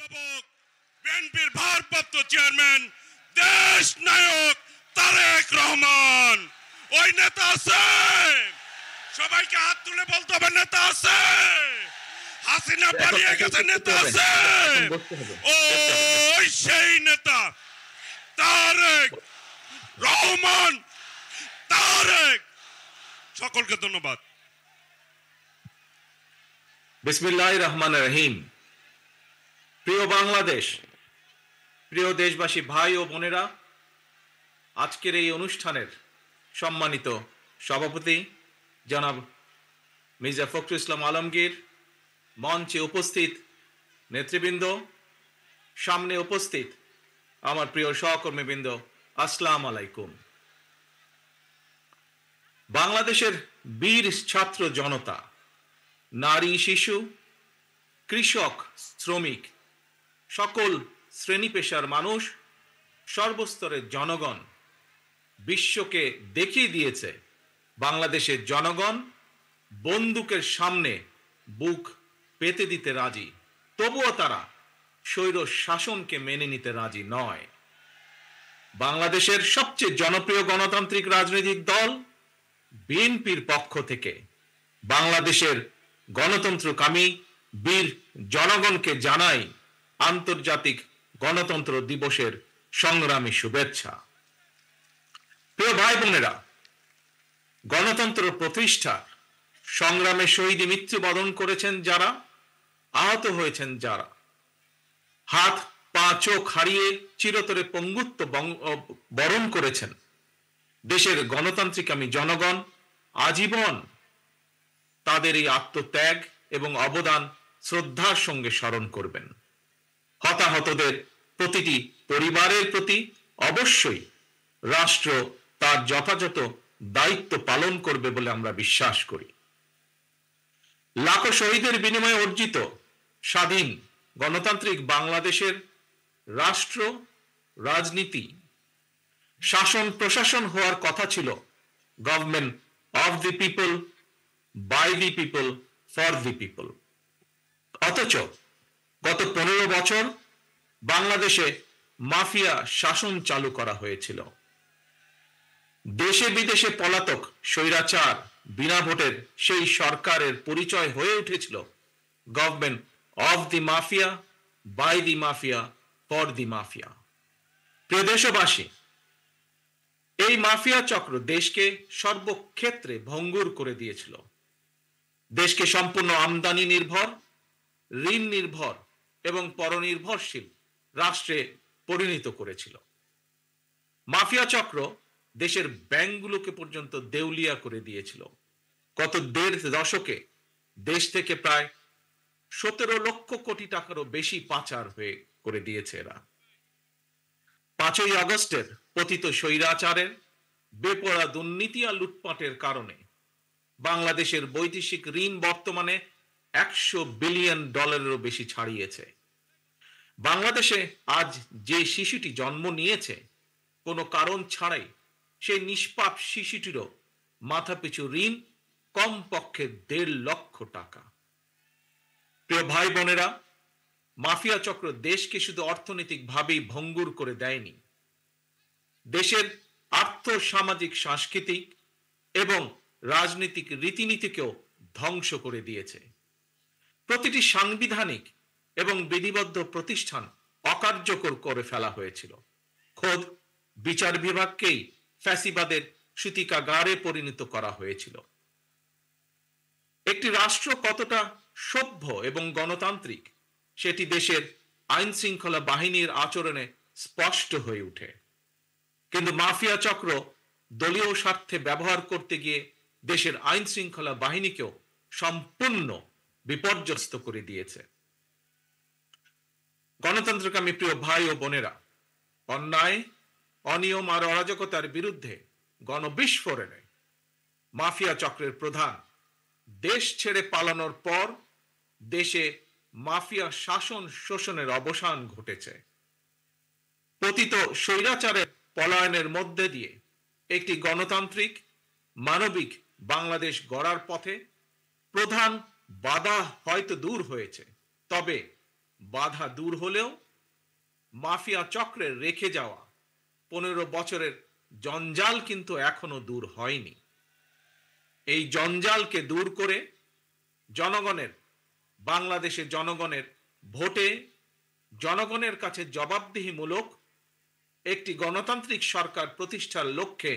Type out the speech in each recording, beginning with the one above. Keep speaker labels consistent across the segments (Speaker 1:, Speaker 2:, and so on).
Speaker 1: অভিভাবক বিএনপির ভারপ্রাপ্ত চেয়ারম্যান দেশ নায়ক তারেক রহমান। ওই নেতা আছে, সবাইকে হাত তুলে বলতে হবে নেতা আছে। হাসিনা পালিয়ে গেছে, নেতা আছে। ওই সেই নেতা তারেক রহমান। তারেক, সকলকে ধন্যবাদ।
Speaker 2: বিসমিল্লাহির রহমানির রহিম। প্রিয় বাংলাদেশ, প্রিয় দেশবাসী, ভাই ও বোনেরা, আজকের এই অনুষ্ঠানের সম্মানিত সভাপতি জনাব মির্জা ফখরুল ইসলাম আলমগীর, মঞ্চে উপস্থিত নেতৃবৃন্দ, সামনে উপস্থিত আমার প্রিয় সহকর্মীবৃন্দ, আসসালামু আলাইকুম। বাংলাদেশের বীর ছাত্র জনতা, নারী, শিশু, কৃষক, শ্রমিক, সকল শ্রেণী পেশার মানুষ, সর্বস্তরের জনগণ বিশ্বকে দেখিয়ে দিয়েছে বাংলাদেশের জনগণ বন্দুকের সামনে বুক পেতে দিতে রাজি, তবুও তারা স্বৈর শাসনকে মেনে নিতে রাজি নয়। বাংলাদেশের সবচেয়ে জনপ্রিয় গণতান্ত্রিক রাজনৈতিক দল বিএনপির পক্ষ থেকে বাংলাদেশের গণতন্ত্রকামী বীর জনগণকে জানাই আন্তর্জাতিক গণতন্ত্র দিবসের সংগ্রামী শুভেচ্ছা। প্রিয় ভাই বোনেরা, গণতন্ত্র প্রতিষ্ঠার সংগ্রামে শহীদ মৃত্যুবরণ করেছেন যারা, আহত হয়েছেন যারা, হাত পা চোখ হারিয়ে চিরতরে পঙ্গুত্ব বরণ করেছেন, দেশের গণতান্ত্রিকামী জনগণ আজীবন তাদের এই আত্মত্যাগ এবং অবদান শ্রদ্ধার সঙ্গে স্মরণ করবেন। হতাহতদের প্রতিটি পরিবারের প্রতি অবশ্যই রাষ্ট্র তার যথাযথ দায়িত্ব পালন করবে বলে আমরা বিশ্বাস করি। লাখো শহীদের বিনিময়ে অর্জিত স্বাধীন গণতান্ত্রিক বাংলাদেশের রাষ্ট্র, রাজনীতি, শাসন প্রশাসন হওয়ার কথা ছিল government of the people, by the people, for the people. অথচ গত 15 বছর বাংলাদেশে মাফিয়া শাসন চালু করা হয়েছিল। দেশে বিদেশে পলাতক স্বৈরাচার বিনা ভোটের সেই সরকারের পরিচয় হয়ে উঠেছিল government of the mafia, by the mafia, for the mafia. প্রিয় দেশবাসী, এই মাফিয়া চক্র দেশকে সর্বক্ষেত্রে ভঙ্গুর করে দিয়েছিল। দেশকে সম্পূর্ণ আমদানি নির্ভর, ঋণ নির্ভর এবং পরনির্ভরশীল রাষ্ট্রে পরিণত করেছিল। মাফিয়া চক্র দেশের ব্যাংকগুলোকে পর্যন্ত দেউলিয়া করে দিয়েছিল। গত 1.5 দশকে দেশ থেকে প্রায় 17 লক্ষ কোটি টাকারও বেশি পাচার হয়ে করে দিয়েছে এরা। 5ই আগস্টের পতিত স্বৈরাচারের বেপরোয়া দুর্নীতি আর লুটপাটের কারণে বাংলাদেশের বৈদেশিক ঋণ বর্তমানে $100 বিলিয়ন বেশি ছাড়িয়েছে। বাংলাদেশে আজ যে শিশুটি জন্ম নিয়েছে কোনো কারণ ছাড়াই, সেই নিষ্পাপ শিশুটিরও মাথাপিছু ঋণ কমপক্ষে 1.5 লক্ষ টাকা। প্রিয় ভাই বোনেরা, মাফিয়া চক্র দেশকে শুধু অর্থনৈতিকভাবেই ভঙ্গুর করে দেয়নি, দেশের আর্থ সামাজিক সাংস্কৃতিক এবং রাজনৈতিক রীতিনীতিকেও ধ্বংস করে দিয়েছে। প্রতিটি সাংবিধানিক এবং বিধিবদ্ধ প্রতিষ্ঠান অকার্যকর করে ফেলা হয়েছিল। খোদ বিচার বিভাগকেই ফ্যাসিবাদের সূতিকাগারে পরিণত করা হয়েছিল। একটি রাষ্ট্র কতটা সভ্য এবং গণতান্ত্রিক সেটি দেশের আইন শৃঙ্খলা বাহিনীর আচরণে স্পষ্ট হয়ে ওঠে। কিন্তু মাফিয়া চক্র দলীয় স্বার্থে ব্যবহার করতে গিয়ে দেশের আইন শৃঙ্খলা বাহিনীকেও সম্পূর্ণ বিপর্যস্ত করে দিয়েছে। গণতন্ত্রকামী প্রিয় ভাই ও বোনেরা, অন্যায়, অনিয়ম আর অরাজকতার বিরুদ্ধে গণবিস্ফোরণে মাফিয়া চক্রের প্রধান দেশ ছেড়ে পালানোর পর দেশে মাফিয়া শাসন শোষণের অবসান ঘটেছে। পতিত স্বৈরাচারের পলায়নের মধ্যে দিয়ে একটি গণতান্ত্রিক মানবিক বাংলাদেশ গড়ার পথে প্রধান বাধা হয়তো দূর হয়েছে, তবে বাধা দূর হলেও মাফিয়া চক্রের রেখে যাওয়া 15 বছরের জঞ্জাল কিন্তু এখনো দূর হয়নি। এই জঞ্জালকে দূর করে জনগণের, বাংলাদেশের জনগণের ভোটে জনগণের কাছে জবাবদিহিমূলক একটি গণতান্ত্রিক সরকার প্রতিষ্ঠার লক্ষ্যে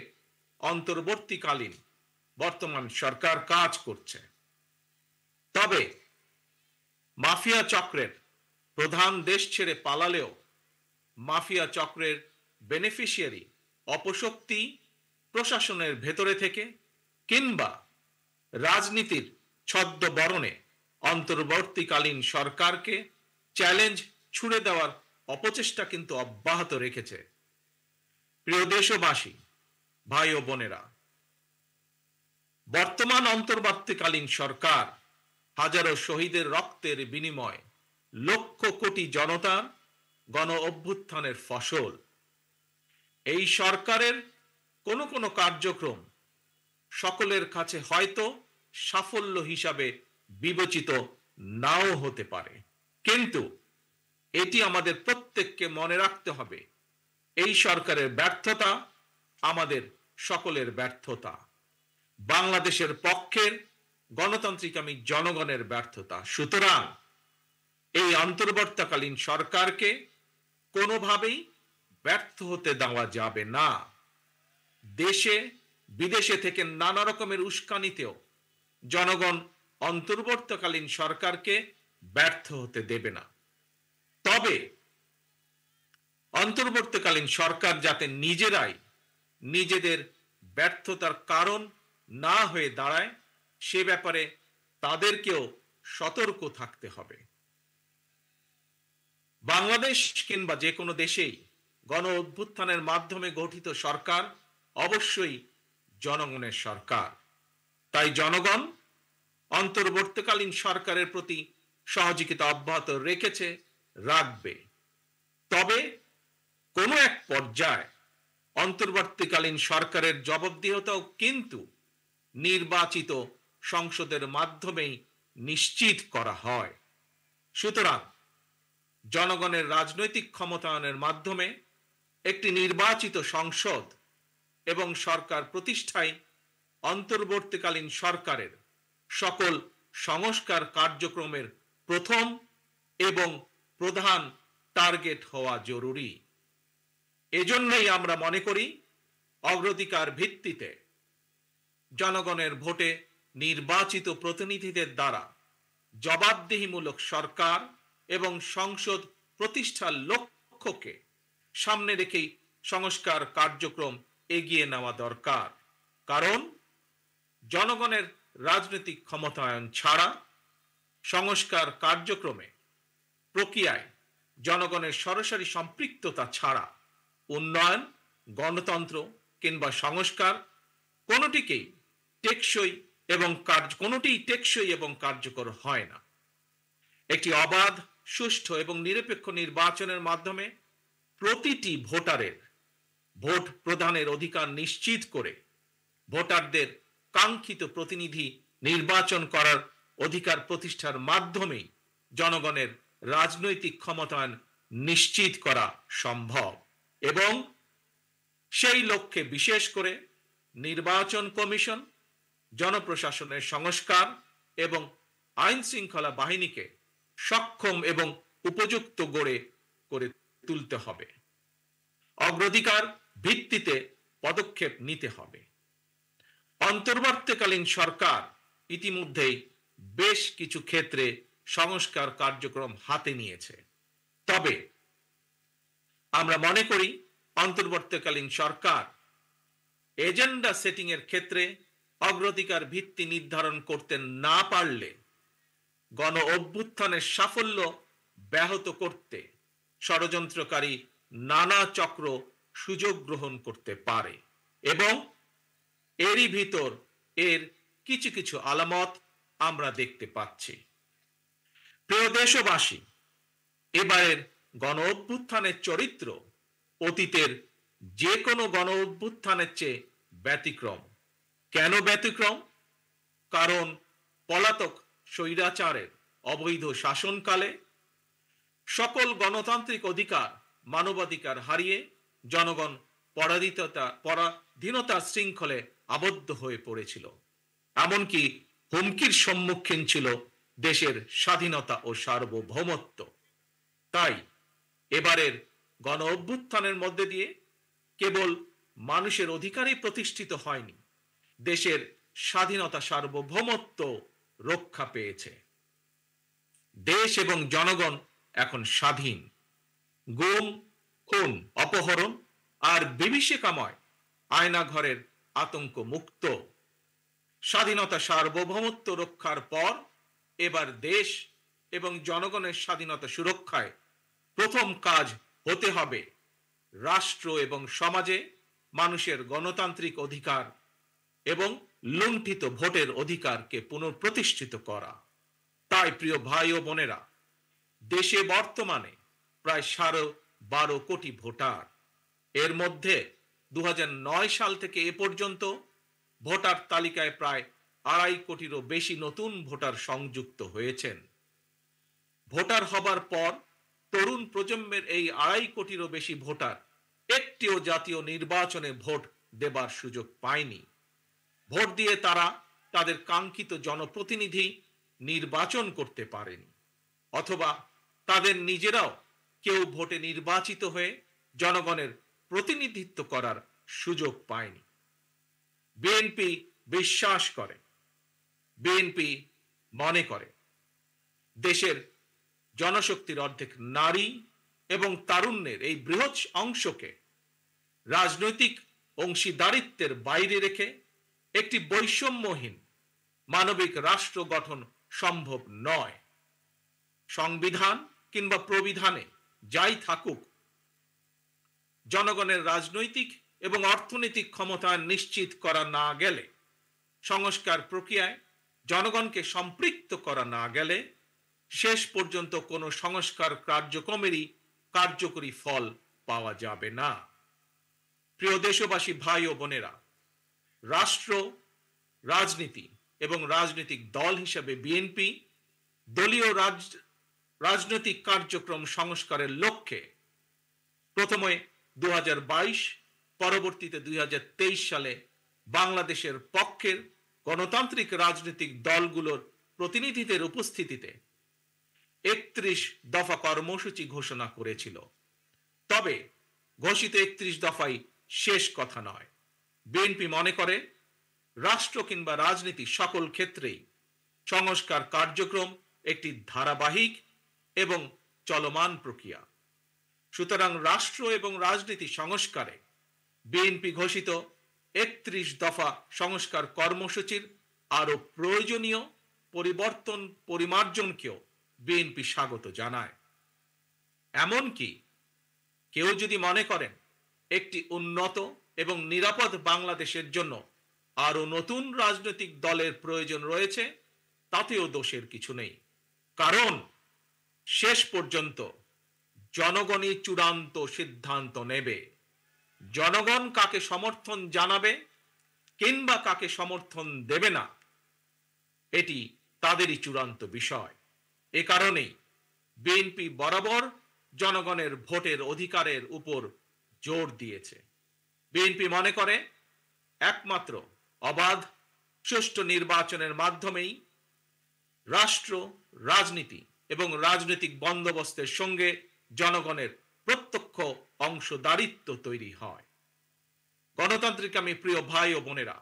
Speaker 2: অন্তর্বর্তীকালীন বর্তমান সরকার কাজ করছে। তবে মাফিয়া চক্রের প্রধান দেশ ছেড়ে পালালেও মাফিয়া চক্রের বেনিফিশিয়ারি অপশক্তি প্রশাসনের ভেতরে থেকে কিংবা রাজনীতির ছদ্মবরণে অন্তর্বর্তীকালীন সরকারকে চ্যালেঞ্জ ছুড়ে দেওয়ার অপচেষ্টা কিন্তু অব্যাহত রেখেছে। প্রিয় দেশবাসী, ভাই ও বোনেরা, বর্তমান অন্তর্বর্তীকালীন সরকার হাজারো শহীদের রক্তের বিনিময় লক্ষ কোটি জনতার গণ অভ্যুত্থানের ফসল। এই সরকারের কোনো কোনো কার্যক্রম সকলের কাছে হয়তো সাফল্য হিসাবে বিবেচিত নাও হতে পারে, কিন্তু এটি আমাদের প্রত্যেককে মনে রাখতে হবে, এই সরকারের ব্যর্থতা আমাদের সকলের ব্যর্থতা, বাংলাদেশের পক্ষের গণতান্ত্রিকামী জনগণের ব্যর্থতা। সুতরাং এই অন্তর্বর্তীকালীন সরকারকে কোনোভাবেই ব্যর্থ হতে দেওয়া যাবে না। দেশে বিদেশে থেকে নানা রকমের উস্কানিতেও জনগণ অন্তর্বর্তীকালীন সরকারকে ব্যর্থ হতে দেবে না। তবে অন্তর্বর্তীকালীন সরকার যাতে নিজেরাই নিজেদের ব্যর্থতার কারণ না হয়ে দাঁড়ায়, সে ব্যাপারে তাদেরকেও সতর্ক থাকতে হবে। বাংলাদেশ কিংবা যে কোনো দেশেই গণ অভ্যুত্থানের মাধ্যমে গঠিত সরকার অবশ্যই জনগণের সরকার। তাই জনগণ অন্তর্বর্তীকালীন সরকারের প্রতি সহযোগিতা অব্যাহত রেখেছে, রাখবে। তবে কোনো এক পর্যায়ে অন্তর্বর্তীকালীন সরকারের জবাবদিহিতাও কিন্তু নির্বাচিত সংসদের মাধ্যমেই নিশ্চিত করা হয়। সুতরাং জনগণের রাজনৈতিক ক্ষমতায়নের মাধ্যমে একটি নির্বাচিত সংসদ এবং সরকার প্রতিষ্ঠায় অন্তর্বর্তীকালীন সরকারের সকল সংস্কার কার্যক্রমের প্রথম এবং প্রধান টার্গেট হওয়া জরুরি। এজন্যই আমরা মনে করি অগ্রাধিকার ভিত্তিতে জনগণের ভোটে নির্বাচিত প্রতিনিধিদের দ্বারা জবাবদিহিমূলক সরকার এবং সংসদ প্রতিষ্ঠার লক্ষ্যকে সামনে রেখেই সংস্কার কার্যক্রম এগিয়ে নেওয়া দরকার। কারণ জনগণের রাজনৈতিক ক্ষমতায়ন ছাড়া, সংস্কার কার্যক্রমে প্রক্রিয়ায় জনগণের সরাসরি সম্পৃক্ততা ছাড়া উন্নয়ন, গণতন্ত্র কিংবা সংস্কার কোনোটিই টেকসই এবং কার্যকর হয় না। একটি অবাধ, সুষ্ঠু এবং নিরপেক্ষ নির্বাচনের মাধ্যমে প্রতিটি ভোটারের ভোট প্রদানের অধিকার নিশ্চিত করে ভোটারদের কাঙ্ক্ষিত প্রতিনিধি নির্বাচন করার অধিকার প্রতিষ্ঠার মাধ্যমেই জনগণের রাজনৈতিক ক্ষমতায়ন নিশ্চিত করা সম্ভব। এবং সেই লক্ষ্যে বিশেষ করে নির্বাচন কমিশন, জনপ্রশাসনের সংস্কার এবং আইন শৃঙ্খলা বাহিনীকে সক্ষম এবং উপযুক্ত করে তুলতে হবে। অগ্রাধিকার ভিত্তিতে পদক্ষেপ নিতে হবে। অন্তর্বর্তীকালীন সরকার ইতিমধ্যেই বেশ কিছু ক্ষেত্রে সংস্কার কার্যক্রম হাতে নিয়েছে। তবে আমরা মনে করি অন্তর্বর্তীকালীন সরকার এজেন্ডা সেটিং এর ক্ষেত্রে অগ্রাধিকার ভিত্তি নির্ধারণ করতে না পারলে গণ অভ্যুত্থানের সাফল্য ব্যাহত করতে ষড়যন্ত্রকারী নানা চক্র সুযোগ গ্রহণ করতে পারে এবং এরই ভিতর এর কিছু কিছু আলামত আমরা দেখতে পাচ্ছি। প্রিয় দেশবাসী, এবারের গণ অভ্যুত্থানের চরিত্র অতীতের যে কোনো গণ অভ্যুত্থানের চেয়ে ব্যতিক্রম। কেন ব্যতিক্রম? কারণ পলাতক স্বৈরাচারের অবৈধ শাসনকালে সকল গণতান্ত্রিক অধিকার, মানবাধিকার হারিয়ে জনগণ পরাধীনতার শৃঙ্খলে আবদ্ধ হয়ে পড়েছিল। এমনকি হুমকির সম্মুখীন ছিল দেশের স্বাধীনতা ও সার্বভৌমত্ব। তাই এবারের গণ অভ্যুত্থানের মধ্যে দিয়ে কেবল মানুষের অধিকারই প্রতিষ্ঠিত হয়নি, দেশের স্বাধীনতা সার্বভৌমত্ব রক্ষা পেয়েছে। দেশ এবং জনগণ এখন স্বাধীন। গুম, খুন, অপহরণ আর বিভীষিকাময় আয়নাঘরের আতঙ্ক মুক্ত। স্বাধীনতা সার্বভৌমত্ব রক্ষার পর এবার দেশ এবং জনগণের স্বাধীনতা সুরক্ষায় প্রথম কাজ হতে হবে রাষ্ট্র এবং সমাজে মানুষের গণতান্ত্রিক অধিকার এবং লুণ্ঠিত ভোটের অধিকারকে পুনঃপ্রতিষ্ঠিত করা। তাই প্রিয় ভাই ও বোনেরা, দেশে বর্তমানে প্রায় 12.5 কোটি ভোটার। এর মধ্যে 2009 সাল থেকে এ পর্যন্ত ভোটার তালিকায় প্রায় 2.5 কোটিরও বেশি নতুন ভোটার সংযুক্ত হয়েছেন। ভোটার হবার পর তরুণ প্রজন্মের এই 2.5 কোটিরও বেশি ভোটার একটিও জাতীয় নির্বাচনে ভোট দেবার সুযোগ পায়নি। ভোট দিয়ে তারা তাদের কাঙ্ক্ষিত জনপ্রতিনিধি নির্বাচন করতে পারেনি, অথবা তাদের নিজেরাও কেউ ভোটে নির্বাচিত হয়ে জনগণের প্রতিনিধিত্ব করার সুযোগ পায়নি। বিএনপি বিশ্বাস করে, বিএনপি মনে করে দেশের জনশক্তির অর্ধেক নারী এবং তারুণ্যের এই বৃহৎ অংশকে রাজনৈতিক অংশীদারিত্বের বাইরে রেখে একটি বৈষম্যহীন মানবিক রাষ্ট্র গঠন সম্ভব নয়। সংবিধান কিংবা প্রবিধানে যাই থাকুক, জনগণের রাজনৈতিক এবং অর্থনৈতিক ক্ষমতা নিশ্চিত করা না গেলে, সংস্কার প্রক্রিয়ায় জনগণকে সম্পৃক্ত করা না গেলে শেষ পর্যন্ত কোনো সংস্কার কার্যক্রমেরই কার্যকরী ফল পাওয়া যাবে না। প্রিয় দেশবাসী, ভাই ও বোনেরা, রাষ্ট্র, রাজনীতি এবং রাজনৈতিক দল হিসেবে বিএনপি দলীয় রাজনৈতিক কার্যক্রম সংস্কারের লক্ষ্যে প্রথমে 2022, পরবর্তীতে 2023 সালে বাংলাদেশের পক্ষের গণতান্ত্রিক রাজনৈতিক দলগুলোর প্রতিনিধিদের উপস্থিতিতে 31 দফা কর্মসূচি ঘোষণা করেছিল। তবে ঘোষিত 31 দফাই শেষ কথা নয়। বিএনপি মনে করে রাষ্ট্র কিংবা রাজনীতি সকল ক্ষেত্রেই সংস্কার কার্যক্রম একটি ধারাবাহিক এবং চলমান প্রক্রিয়া। সুতরাং রাষ্ট্র এবং রাজনীতি সংস্কারে বিএনপি ঘোষিত 31 দফা সংস্কার কর্মসূচির আরো প্রয়োজনীয় পরিবর্তন পরিমার্জনকেও বিএনপি স্বাগত জানায়। এমনকি কেউ যদি মনে করেন একটি উন্নত এবং নিরাপদ বাংলাদেশের জন্য আরো নতুন রাজনৈতিক দলের প্রয়োজন রয়েছে, তাতেও দোষের কিছু নেই। কারণ শেষ পর্যন্ত জনগণই চূড়ান্ত সিদ্ধান্ত নেবে। জনগণ কাকে সমর্থন জানাবে কিংবা কাকে সমর্থন দেবে না, এটি তাদেরই চূড়ান্ত বিষয়। এ কারণেই বিএনপি বরাবর জনগণের ভোটের অধিকারের উপর জোর দিয়েছে। বিএনপি মনে করে একমাত্র অবাধ, সুষ্ঠু নির্বাচনের মাধ্যমেই রাষ্ট্র, রাজনীতি এবং রাজনৈতিক বন্দোবস্তের সঙ্গে জনগণের প্রত্যক্ষ অংশদারিত্ব তৈরি হয়। গণতান্ত্রিক আমি প্রিয় ভাই ও বোনেরা,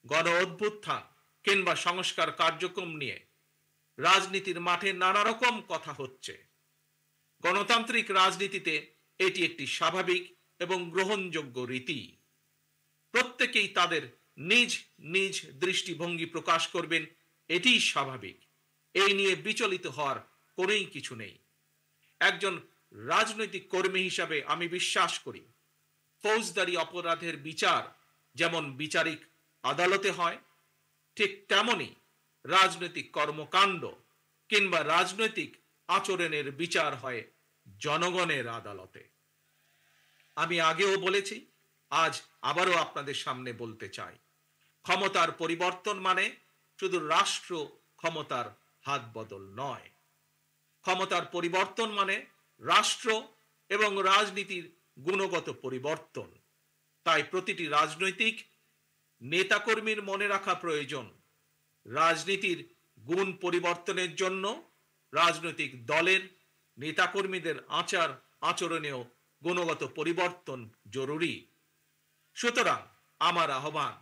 Speaker 2: গণ অভ্যুত্থান কিংবা সংস্কার কার্যক্রম নিয়ে রাজনীতির মাঠে নানা রকম কথা হচ্ছে। গণতান্ত্রিক রাজনীতিতে এটি একটি স্বাভাবিক এবং গ্রহণযোগ্য রীতি। প্রত্যেকেই তাদের নিজ নিজ দৃষ্টিভঙ্গি প্রকাশ করবেন, এটিই স্বাভাবিক। এই নিয়ে বিচলিত হওয়ার কোনোই কিছু নেই। একজন রাজনৈতিক কর্মী হিসাবে আমি বিশ্বাস করি ফৌজদারি অপরাধের বিচার যেমন বিচারিক আদালতে হয়, ঠিক তেমনি রাজনৈতিক কর্মকাণ্ড কিংবা রাজনৈতিক আচরণের বিচার হয় জনগণের আদালতে। আমি আগেও বলেছি, আজ আবারও আপনাদের সামনে বলতে চাই, ক্ষমতার পরিবর্তন মানে শুধু রাষ্ট্র ক্ষমতার হাত বদল নয়। ক্ষমতার পরিবর্তন মানে রাষ্ট্র এবং রাজনীতির গুণগত পরিবর্তন। তাই প্রতিটি রাজনৈতিক নেতাকর্মীর মনে রাখা প্রয়োজন, রাজনীতির গুণ পরিবর্তনের জন্য রাজনৈতিক দলের নেতাকর্মীদের আচার আচরণেও গুণগত পরিবর্তন জরুরি। সুতরাং আমার আহ্বান,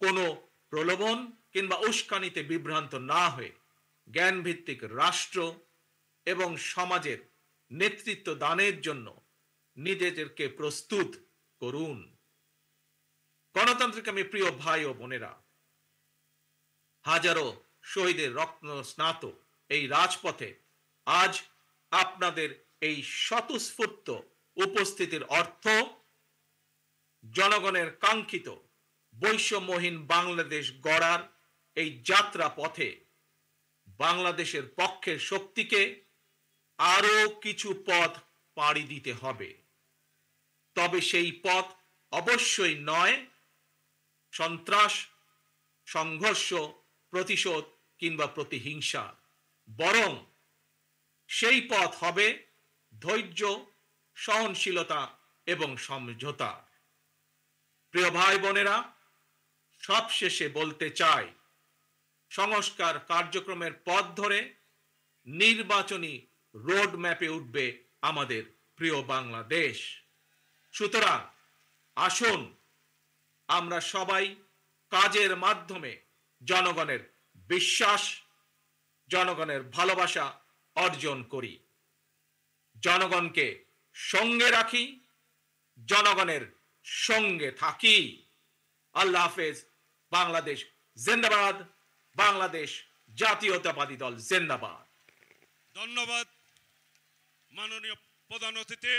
Speaker 2: কোনো প্রলোভন কিংবা উস্কানিতে বিভ্রান্ত না হয়ে জ্ঞানভিত্তিক রাষ্ট্র এবং সমাজের নেতৃত্ব দানের জন্য নিজেদেরকে প্রস্তুত করুন। গণতান্ত্রিক আমি প্রিয় ভাই ও বোনেরা, হাজারো শহীদের রত্ন স্নাত এই রাজপথে আজ আপনাদের এই স্বতঃস্ফূর্ত উপস্থিতির অর্থ জনগণের কাঙ্ক্ষিত বৈষম্যহীন বাংলাদেশ গড়ার এই যাত্রা পথে বাংলাদেশের পক্ষের শক্তিকে আরো কিছু পথ পাড়ি দিতে হবে। তবে সেই পথ অবশ্যই নয় সন্ত্রাস, সংঘর্ষ, প্রতিশোধ কিংবা প্রতিহিংসা, বরং সেই পথ হবে ধৈর্য, সহনশীলতা এবং সমঝোতা। প্রিয় ভাই বোনেরা, সবশেষে বলতে চাই, সংস্কার কার্যক্রমের পথ ধরে নির্বাচনী রোড ম্যাপে উঠবে আমাদের প্রিয় বাংলাদেশ। সুতরাং আসুন আমরা সবাই কাজের মাধ্যমে জনগণের বিশ্বাস, জনগণের ভালোবাসা অর্জন করি, জনগণকে সঙ্গে রাখি, জনগণের সঙ্গে থাকি। আল্লাহ হাফেজ। বাংলাদেশ জিন্দাবাদ। বাংলাদেশ জাতীয়তাবাদী দল জিন্দাবাদ।
Speaker 1: ধন্যবাদ মাননীয় প্রধান অতিথি।